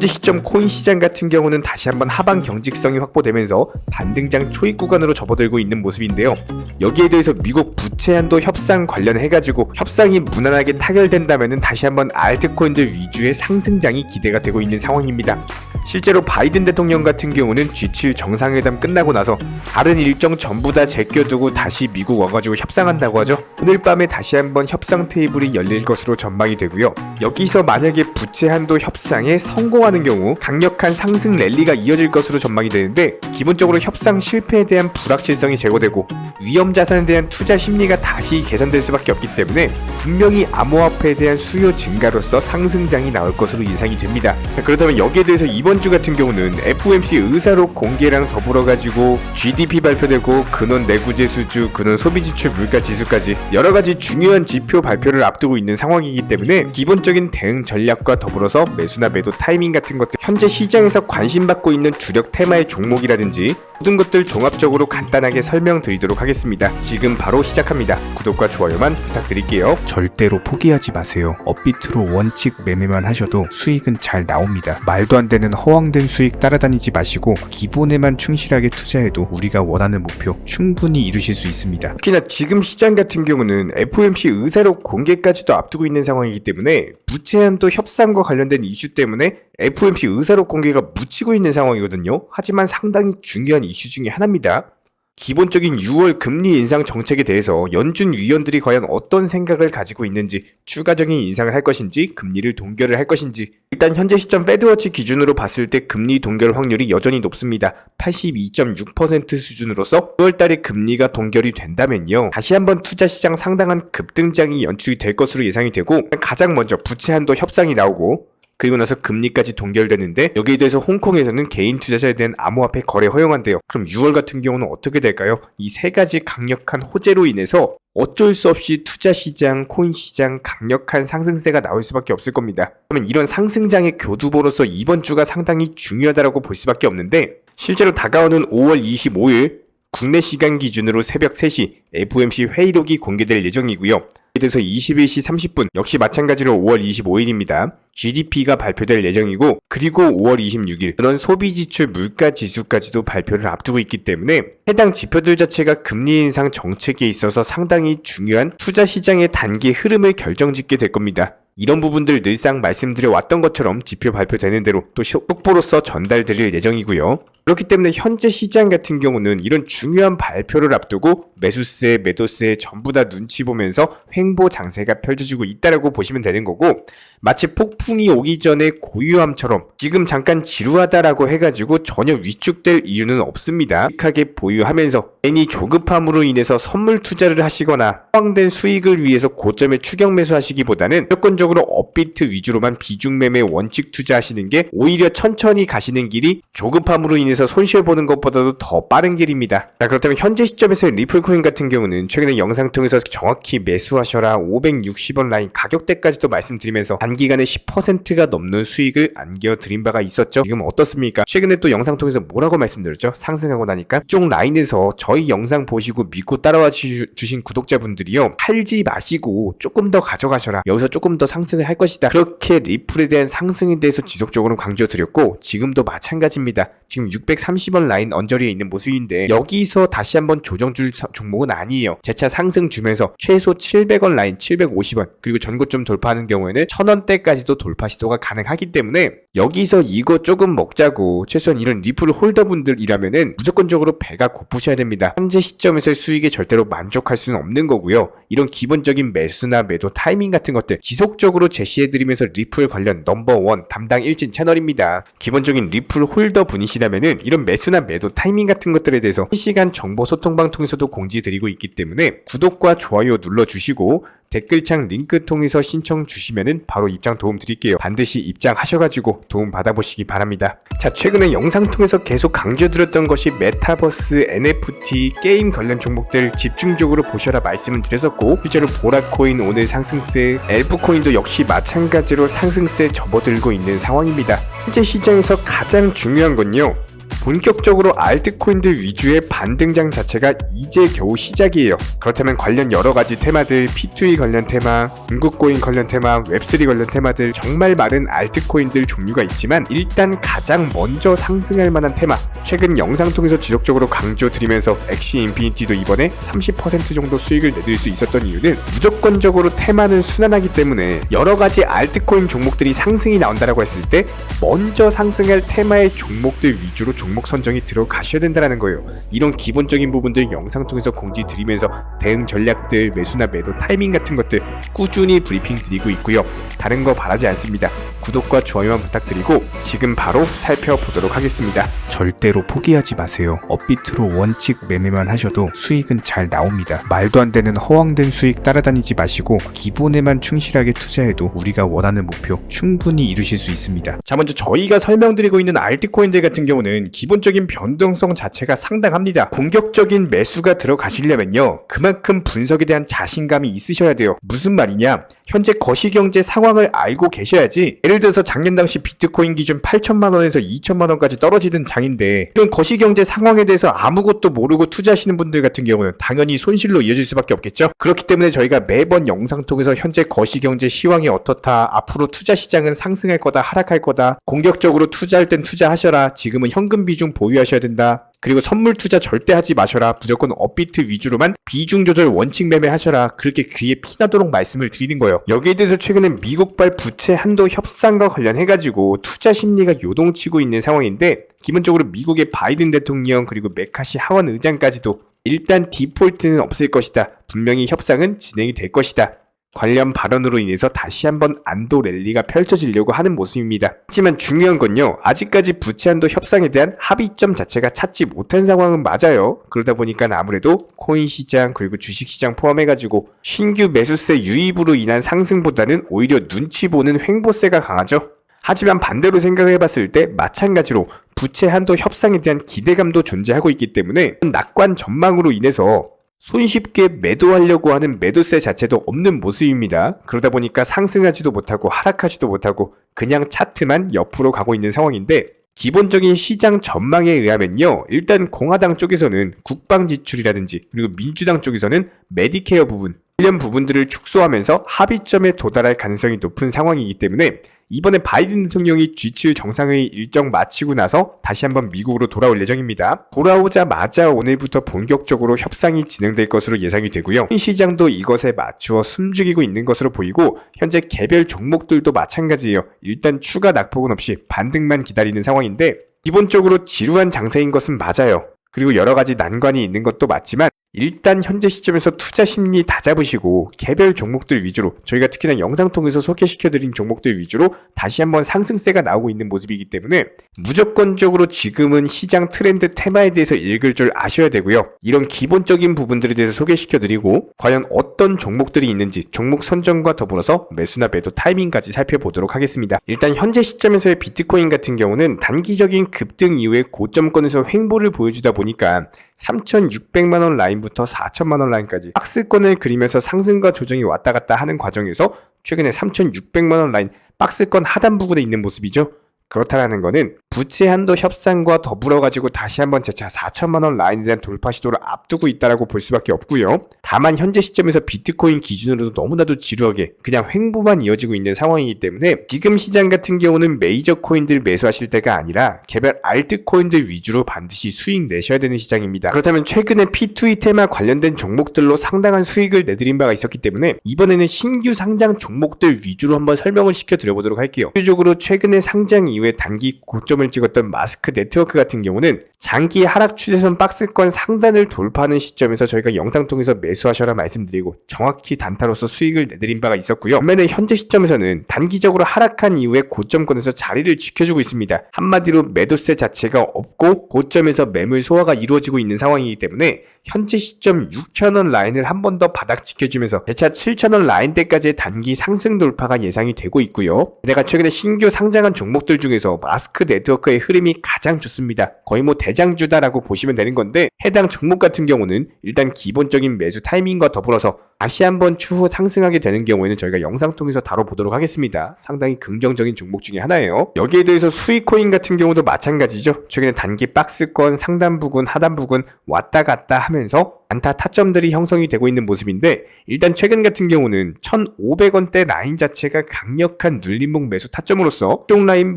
현재 시점 코인 시장 같은 경우는 다시 한번 하방 경직성이 확보되면서 반등장 초입 구간으로 접어들고 있는 모습인데요. 여기에 대해서 미국 부채 한도 협상 관련해가지고 협상이 무난하게 타결된다면 다시 한번 알트코인들 위주의 상승장이 기대가 되고 있는 상황입니다. 실제로 바이든 대통령 같은 경우는 G7 정상회담 끝나고 나서 다른 일정 전부 다 제껴두고 다시 미국 와가지고 협상한다고 하죠. 오늘 밤에 다시 한번 협상 테이블이 열릴 것으로 전망이 되고요. 여기서 만약에 부채 한도 협상에 성공하는 경우 강력한 상승 랠리가 이어질 것으로 전망이 되는데, 기본적으로 협상 실패에 대한 불확실성이 제거되고 위험 자산에 대한 투자 심리가 다시 개선될 수밖에 없기 때문에 분명히 암호화폐에 대한 수요 증가로서 상승장이 나올 것으로 예상이 됩니다. 그렇다면 여기에 대해서 이번 주 같은 경우는 FOMC 의사록 공개랑 더불어 가지고 GDP 발표되고 근원 내구재 수주, 근원 소비지출 물가 지수까지 여러가지 중요한 지표 발표를 앞두고 있는 상황이기 때문에 기본적인 대응 전략과 더불어서 매수나 매도 타이밍 같은 것들, 현재 시장에서 관심받고 있는 주력 테마의 종목이라든지 모든 것들 종합적으로 간단하게 설명드리도록 하겠습니다. 지금 바로 시작합니다. 구독과 좋아요만 부탁드릴게요. 절대로 포기하지 마세요. 업비트로 원칙 매매만 하셔도 수익은 잘 나옵니다. 말도 안 되는 허황된 수익 따라다니지 마시고 기본에만 충실하게 투자해도 우리가 원하는 목표 충분히 이루실 수 있습니다. 특히나 지금 시장 같은 경우는 FOMC 의사록 공개까지도 앞두고 있는 상황이기 때문에 부채 한도 협상과 관련된 이슈 때문에 FOMC 의사록 공개가 묻히고 있는 상황이거든요. 하지만 상당히 중요한 이슈 중에 하나입니다. 기본적인 6월 금리 인상 정책에 대해서 연준 위원들이 과연 어떤 생각을 가지고 있는지, 추가적인 인상을 할 것인지, 금리를 동결을 할 것인지. 일단 현재 시점 패드워치 기준으로 봤을 때 금리 동결 확률이 여전히 높습니다. 82.6% 수준으로서 6월달에 금리가 동결이 된다면요, 다시 한번 투자시장 상당한 급등장이 연출이 될 것으로 예상이 되고, 가장 먼저 부채 한도 협상이 나오고 그리고 나서 금리까지 동결되는데, 여기에 대해서 홍콩에서는 개인 투자자에 대한 암호화폐 거래 허용한대요. 그럼 6월 같은 경우는 어떻게 될까요? 이 세 가지 강력한 호재로 인해서 어쩔 수 없이 투자시장, 코인시장 강력한 상승세가 나올 수밖에 없을 겁니다. 그러면 이런 상승장의 교두보로서 이번 주가 상당히 중요하다고 볼 수밖에 없는데, 실제로 다가오는 5월 25일 국내 시간 기준으로 새벽 3시 FOMC 회의록이 공개될 예정이고요. 이에 대해서 21시 30분 역시 마찬가지로 5월 25일입니다. GDP가 발표될 예정이고, 그리고 5월 26일 근원 소비지출 물가 지수까지도 발표를 앞두고 있기 때문에 해당 지표들 자체가 금리 인상 정책에 있어서 상당히 중요한 투자시장의 단기 흐름을 결정짓게 될 겁니다. 이런 부분들 늘상 말씀드려 왔던 것처럼 지표 발표되는 대로 또 속보로서 전달드릴 예정이고요. 그렇기 때문에 현재 시장 같은 경우는 이런 중요한 발표를 앞두고 매수세, 매도세 전부 다 눈치 보면서 횡보 장세가 펼쳐지고 있다라고 보시면 되는 거고, 마치 폭풍이 오기 전에 고유함처럼 지금 잠깐 지루하다라고 해가지고 전혀 위축될 이유는 없습니다. 유익하게 보유하면서 괜히 조급함으로 인해서 선물 투자를 하시거나 허황된 수익을 위해서 고점에 추격 매수하시기보다는 무조건적으로 업비트 위주로만 비중 매매 원칙 투자하시는 게 오히려 천천히 가시는 길이 조급함으로 인해서 손실 보는 것보다도 더 빠른 길입니다. 자, 그렇다면 현재 시점에서 리플코인 같은 경우는 최근에 영상 통해서 정확히 매수하셔라 560원 라인 가격대까지도 말씀드리면서 단기간에 10%가 넘는 수익을 안겨드린 바가 있었죠. 지금 어떻습니까? 최근에 또 영상 통해서 뭐라고 말씀드렸죠? 상승하고 나니까 쪽 라인에서 저희 영상 보시고 믿고 따라와 주신 구독자분들이요, 팔지 마시고 조금 더 가져가셔라, 여기서 조금 더 상승을 할 것이다, 그렇게 리플에 대한 상승에 대해서 지속적으로 강조드렸고, 지금도 마찬가지입니다. 지금 630원 라인 언저리에 있는 모습인데 여기서 다시 한번 조정 줄 종목은 아니에요. 재차 상승 주면서 최소 700원 라인, 750원, 그리고 전고점 돌파하는 경우에는 1000원대까지도 돌파 시도가 가능하기 때문에 여기서 이거 조금 먹자고 최소한 이런 리플 홀더분들이라면은 무조건적으로 배가 고프셔야 됩니다. 현재 시점에서의 수익에 절대로 만족할 수는 없는 거고요. 이런 기본적인 매수나 매도 타이밍 같은 것들 지속적으로 제시해드리면서 리플 관련 넘버원 담당 일진 채널입니다. 기본적인 리플 홀더 분이시라면은 이런 매수나 매도 타이밍 같은 것들에 대해서 실시간 정보 소통방 통해서도 공지드리고 있기 때문에 구독과 좋아요 눌러주시고 댓글창 링크 통해서 신청 주시면은 바로 입장 도움 드릴게요. 반드시 입장하셔가지고 도움 받아보시기 바랍니다. 자, 최근에 영상 통해서 계속 강조드렸던 것이 메타버스, NFT, 게임 관련 종목들 집중적으로 보셔라 말씀을 드렸었고, 실제로 보라코인 오늘 상승세, 엘프코인도 역시 마찬가지로 상승세 접어들고 있는 상황입니다. 현재 시장에서 가장 중요한 건요, 본격적으로 알트코인들 위주의 반등장 자체가 이제 겨우 시작이에요. 그렇다면 관련 여러가지 테마들, P2E 관련 테마, 중국코인 관련 테마, 웹3 관련 테마들 정말 많은 알트코인들 종류가 있지만 일단 가장 먼저 상승할 만한 테마, 최근 영상 통해서 지속적으로 강조드리면서 엑시 인피니티도 이번에 30% 정도 수익을 내드릴 수 있었던 이유는 무조건적으로 테마는 순환하기 때문에 여러가지 알트코인 종목들이 상승이 나온다라고 했을 때 먼저 상승할 테마의 종목들 위주로 종목 선정이 들어가셔야 된다는 거예요. 이런 기본적인 부분들 영상 통해서 공지 드리면서 대응 전략들, 매수나 매도 타이밍 같은 것들 꾸준히 브리핑 드리고 있고요. 다른 거 바라지 않습니다. 구독과 좋아요만 부탁드리고 지금 바로 살펴보도록 하겠습니다. 절대로 포기하지 마세요. 업비트로 원칙 매매만 하셔도 수익은 잘 나옵니다. 말도 안 되는 허황된 수익 따라다니지 마시고 기본에만 충실하게 투자해도 우리가 원하는 목표 충분히 이루실 수 있습니다. 자, 먼저 저희가 설명드리고 있는 알트코인들 같은 경우는 기본적인 변동성 자체가 상당합니다. 공격적인 매수가 들어가시려면요, 그만큼 분석에 대한 자신감이 있으셔야 돼요. 무슨 말이냐? 현재 거시경제 상황을 알고 계셔야지. 예를 들어서 작년 당시 비트코인 기준 8천만원에서 2천만원까지 떨어지던 장인데 이런 거시경제 상황에 대해서 아무것도 모르고 투자하시는 분들 같은 경우는 당연히 손실로 이어질 수밖에 없겠죠. 그렇기 때문에 저희가 매번 영상 통해서 현재 거시경제 시황이 어떻다, 앞으로 투자 시장은 상승할 거다, 하락할 거다, 공격적으로 투자할 땐 투자하셔라, 지금은 현금 비중 보유하셔야 된다, 그리고 선물 투자 절대 하지 마셔라, 무조건 업비트 위주로만 비중 조절 원칙 매매하셔라, 그렇게 귀에 피나도록 말씀을 드리는 거예요. 여기에 대해서 최근에 미국발 부채 한도 협상과 관련해가지고 투자 심리가 요동치고 있는 상황인데, 기본적으로 미국의 바이든 대통령 그리고 메카시 하원 의장까지도 일단 디폴트는 없을 것이다, 분명히 협상은 진행이 될 것이다, 관련 발언으로 인해서 다시 한번 안도 랠리가 펼쳐지려고 하는 모습입니다. 하지만 중요한 건요, 아직까지 부채 한도 협상에 대한 합의점 자체가 찾지 못한 상황은 맞아요. 그러다 보니까 아무래도 코인 시장 그리고 주식 시장 포함해가지고 신규 매수세 유입으로 인한 상승보다는 오히려 눈치 보는 횡보세가 강하죠. 하지만 반대로 생각을 해봤을 때 마찬가지로 부채 한도 협상에 대한 기대감도 존재하고 있기 때문에 낙관 전망으로 인해서 손쉽게 매도하려고 하는 매도세 자체도 없는 모습입니다. 그러다 보니까 상승하지도 못하고 하락하지도 못하고 그냥 차트만 옆으로 가고 있는 상황인데, 기본적인 시장 전망에 의하면요, 일단 공화당 쪽에서는 국방 지출이라든지 그리고 민주당 쪽에서는 메디케어 부분, 관련 부분들을 축소하면서 합의점에 도달할 가능성이 높은 상황이기 때문에 이번에 바이든 대통령이 G7 정상회의 일정 마치고 나서 다시 한번 미국으로 돌아올 예정입니다. 돌아오자마자 오늘부터 본격적으로 협상이 진행될 것으로 예상이 되고요. 시장도 이것에 맞추어 숨죽이고 있는 것으로 보이고 현재 개별 종목들도 마찬가지예요. 일단 추가 낙폭은 없이 반등만 기다리는 상황인데 기본적으로 지루한 장세인 것은 맞아요. 그리고 여러가지 난관이 있는 것도 맞지만 일단 현재 시점에서 투자 심리 다 잡으시고 개별 종목들 위주로, 저희가 특히나 영상 통해서 소개시켜드린 종목들 위주로 다시 한번 상승세가 나오고 있는 모습이기 때문에 무조건적으로 지금은 시장 트렌드 테마에 대해서 읽을 줄 아셔야 되고요. 이런 기본적인 부분들에 대해서 소개시켜드리고 과연 어떤 종목들이 있는지 종목 선정과 더불어서 매수나 매도 타이밍까지 살펴보도록 하겠습니다. 일단 현재 시점에서의 비트코인 같은 경우는 단기적인 급등 이후에 고점권에서 횡보를 보여주다 보니까 3,600만원 라인부터 4천만원 라인까지 박스권을 그리면서 상승과 조정이 왔다 갔다 하는 과정에서 최근에 3,600만원 라인 박스권 하단 부분에 있는 모습이죠. 그렇다라는 거는 부채 한도 협상과 더불어 가지고 다시 한번 재차 4천만원 라인에 대한 돌파 시도를 앞두고 있다라고 볼 수밖에 없고요. 다만 현재 시점에서 비트코인 기준으로도 너무나도 지루하게 그냥 횡보만 이어지고 있는 상황이기 때문에 지금 시장 같은 경우는 메이저 코인들 매수하실 때가 아니라 개별 알트코인들 위주로 반드시 수익 내셔야 되는 시장입니다. 그렇다면 최근에 P2E 테마 관련된 종목들로 상당한 수익을 내드린 바가 있었기 때문에 이번에는 신규 상장 종목들 위주로 한번 설명을 시켜드려보도록 할게요. 대표적으로 최근에 상장 이후에 단기 고점을 찍었던 마스크 네트워크 같은 경우는 장기 하락 추세선 박스권 상단을 돌파하는 시점에서 저희가 영상 통해서 매수하셔라 말씀드리고 정확히 단타로서 수익을 내드린 바가 있었고요. 반면에 현재 시점에서는 단기적으로 하락한 이후에 고점권에서 자리를 지켜주고 있습니다. 한마디로 매도세 자체가 없고 고점에서 매물 소화가 이루어지고 있는 상황이기 때문에 현재 시점 6,000원 라인을 한 번 더 바닥 지켜주면서 재차 7,000원 라인대까지의 단기 상승 돌파가 예상이 되고 있고요. 내가 최근에 신규 상장한 종목들 중에서 마스크 네트워크의 흐름이 가장 좋습니다. 거의 대장주다라고 보시면 되는 건데 해당 종목 같은 경우는 일단 기본적인 매수 타이밍과 더불어서 다시 한번 추후 상승하게 되는 경우에는 저희가 영상 통해서 다뤄보도록 하겠습니다. 상당히 긍정적인 종목 중에 하나예요. 여기에 대해서 수익코인 같은 경우도 마찬가지죠. 최근에 단기 박스권 상단 부근 하단 부근 왔다 갔다 하면서 안타 타점들이 형성이 되고 있는 모습인데, 일단 최근 같은 경우는 1,500원대 라인 자체가 강력한 눌림목 매수 타점으로서 쪽 라인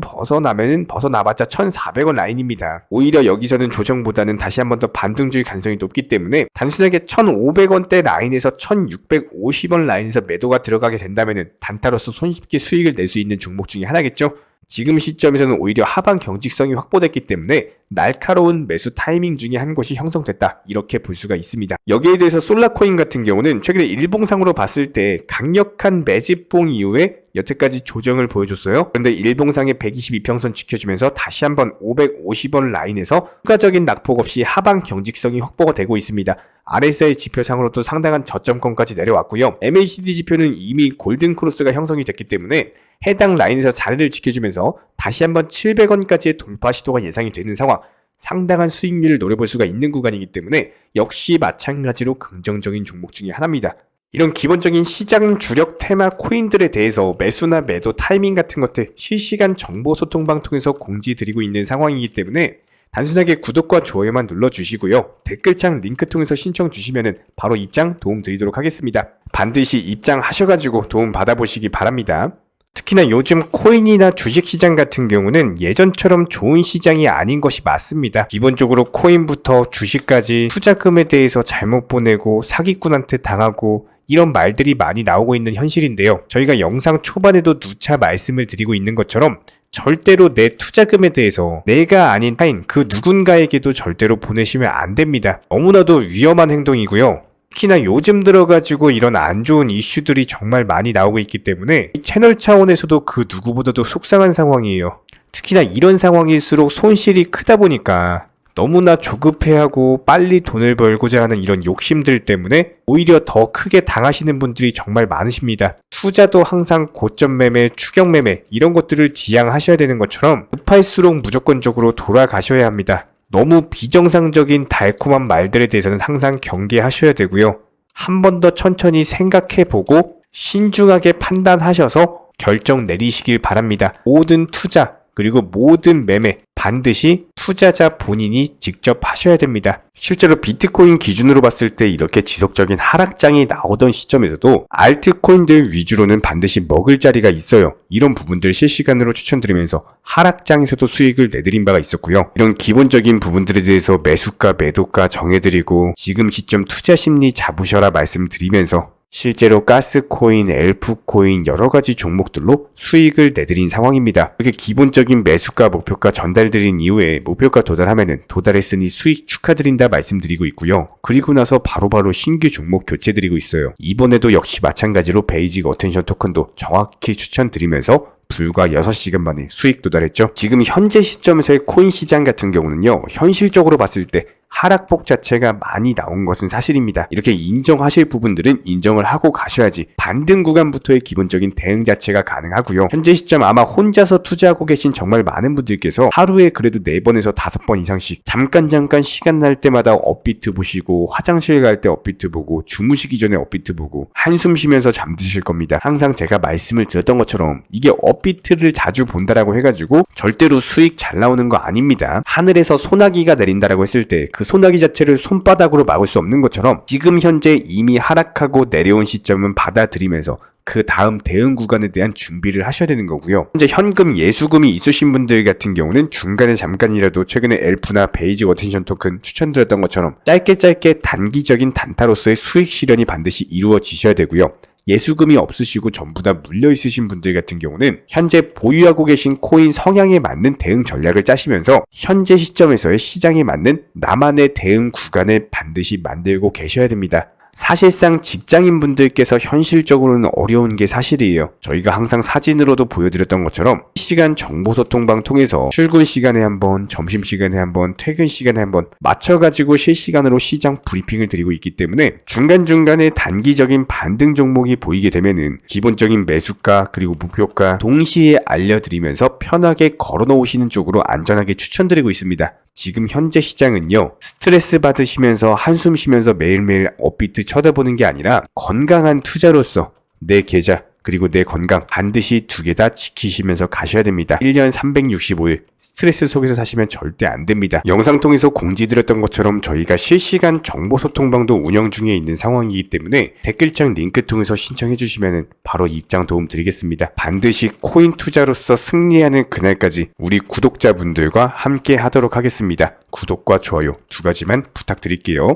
벗어나봤자 1,400원 라인입니다. 오히려 여기서는 조정보다는 다시 한 번 더 반등줄 가능성이 높기 때문에 단순하게 1,500원대 라인에서 1,650원 라인에서 매도가 들어가게 된다면 단타로서 손쉽게 수익을 낼 수 있는 종목 중에 하나겠죠. 지금 시점에서는 오히려 하방 경직성이 확보됐기 때문에 날카로운 매수 타이밍 중에 한 곳이 형성됐다, 이렇게 볼 수가 있습니다. 여기에 대해서 솔라코인 같은 경우는 최근에 일봉상으로 봤을 때 강력한 매집봉 이후에 여태까지 조정을 보여줬어요. 그런데 일봉상의 122평선 지켜주면서 다시 한번 550원 라인에서 추가적인 낙폭 없이 하방 경직성이 확보가 되고 있습니다. RSI 지표상으로도 상당한 저점권까지 내려왔고요. MACD 지표는 이미 골든크로스가 형성이 됐기 때문에 해당 라인에서 자리를 지켜주면서 다시 한번 700원까지의 돌파 시도가 예상이 되는 상황, 상당한 수익률을 노려볼 수가 있는 구간이기 때문에 역시 마찬가지로 긍정적인 종목 중에 하나입니다. 이런 기본적인 시장 주력 테마 코인들에 대해서 매수나 매도 타이밍 같은 것들 실시간 정보 소통방 통해서 공지드리고 있는 상황이기 때문에 단순하게 구독과 좋아요만 눌러주시고요. 댓글창 링크 통해서 신청 주시면 바로 입장 도움 드리도록 하겠습니다. 반드시 입장하셔가지고 도움 받아보시기 바랍니다. 특히나 요즘 코인이나 주식시장 같은 경우는 예전처럼 좋은 시장이 아닌 것이 맞습니다. 기본적으로 코인부터 주식까지 투자금에 대해서 잘못 보내고 사기꾼한테 당하고 이런 말들이 많이 나오고 있는 현실인데요. 저희가 영상 초반에도 누차 말씀을 드리고 있는 것처럼 절대로 내 투자금에 대해서 내가 아닌 타인 그 누군가에게도 절대로 보내시면 안 됩니다. 너무나도 위험한 행동이고요. 특히나 요즘 들어가지고 이런 안 좋은 이슈들이 정말 많이 나오고 있기 때문에 채널 차원에서도 그 누구보다도 속상한 상황이에요. 특히나 이런 상황일수록 손실이 크다 보니까 너무나 조급해하고 빨리 돈을 벌고자 하는 이런 욕심들 때문에 오히려 더 크게 당하시는 분들이 정말 많으십니다. 투자도 항상 고점 매매, 추격 매매 이런 것들을 지양하셔야 되는 것처럼 급할수록 무조건적으로 돌아가셔야 합니다. 너무 비정상적인 달콤한 말들에 대해서는 항상 경계하셔야 되고요. 한 번 더 천천히 생각해보고 신중하게 판단하셔서 결정 내리시길 바랍니다. 모든 투자 그리고 모든 매매 반드시 투자자 본인이 직접 하셔야 됩니다. 실제로 비트코인 기준으로 봤을 때 이렇게 지속적인 하락장이 나오던 시점에서도 알트코인들 위주로는 반드시 먹을 자리가 있어요. 이런 부분들 실시간으로 추천드리면서 하락장에서도 수익을 내드린 바가 있었고요. 이런 기본적인 부분들에 대해서 매수가 매도가 정해드리고 지금 시점 투자 심리 잡으셔라 말씀드리면서 실제로 가스코인, 엘프코인 여러가지 종목들로 수익을 내드린 상황입니다. 이렇게 기본적인 매수가 목표가 전달드린 이후에 목표가 도달하면은 도달했으니 수익 축하드린다 말씀드리고 있고요. 그리고 나서 바로바로 신규 종목 교체드리고 있어요. 이번에도 역시 마찬가지로 베이직 어텐션 토큰도 정확히 추천드리면서 불과 6시간 만에 수익 도달했죠. 지금 현재 시점에서의 코인 시장 같은 경우는요, 현실적으로 봤을 때 하락폭 자체가 많이 나온 것은 사실입니다. 이렇게 인정하실 부분들은 인정을 하고 가셔야지 반등 구간부터의 기본적인 대응 자체가 가능하고요. 현재 시점 아마 혼자서 투자하고 계신 정말 많은 분들께서 하루에 그래도 4번에서 5번 이상씩 잠깐 시간 날 때마다 업비트 보시고 화장실 갈 때 업비트 보고 주무시기 전에 업비트 보고 한숨 쉬면서 잠드실 겁니다. 항상 제가 말씀을 드렸던 것처럼 이게 업비트를 자주 본다라고 해가지고 절대로 수익 잘 나오는 거 아닙니다. 하늘에서 소나기가 내린다라고 했을 때 그 소나기 자체를 손바닥으로 막을 수 없는 것처럼 지금 현재 이미 하락하고 내려온 시점은 받아들이면서 그 다음 대응 구간에 대한 준비를 하셔야 되는 거고요. 현재 현금 예수금이 있으신 분들 같은 경우는 중간에 잠깐이라도 최근에 엘프나 베이직 어텐션 토큰 추천드렸던 것처럼 짧게 단기적인 단타로서의 수익 실현이 반드시 이루어지셔야 되고요. 예수금이 없으시고 전부 다 물려 있으신 분들 같은 경우는 현재 보유하고 계신 코인 성향에 맞는 대응 전략을 짜시면서 현재 시점에서의 시장에 맞는 나만의 대응 구간을 반드시 만들고 계셔야 됩니다. 사실상 직장인분들께서 현실적으로는 어려운 게 사실이에요. 저희가 항상 사진으로도 보여드렸던 것처럼 실시간 정보소통방 통해서 출근 시간에 한번, 점심시간에 한번, 퇴근 시간에 한번 맞춰가지고 실시간으로 시장 브리핑을 드리고 있기 때문에 중간중간에 단기적인 반등 종목이 보이게 되면은 기본적인 매수가 그리고 목표가 동시에 알려드리면서 편하게 걸어놓으시는 쪽으로 안전하게 추천드리고 있습니다. 지금 현재 시장은요, 스트레스 받으시면서 한숨 쉬면서 매일매일 업비트 쳐다보는 게 아니라 건강한 투자로서 내 계좌 그리고 내 건강 반드시 두 개 다 지키시면서 가셔야 됩니다. 1년 365일 스트레스 속에서 사시면 절대 안 됩니다. 영상 통해서 공지드렸던 것처럼 저희가 실시간 정보 소통방도 운영 중에 있는 상황이기 때문에 댓글창 링크 통해서 신청해 주시면 바로 입장 도움 드리겠습니다. 반드시 코인 투자로서 승리하는 그날까지 우리 구독자분들과 함께 하도록 하겠습니다. 구독과 좋아요 두 가지만 부탁드릴게요.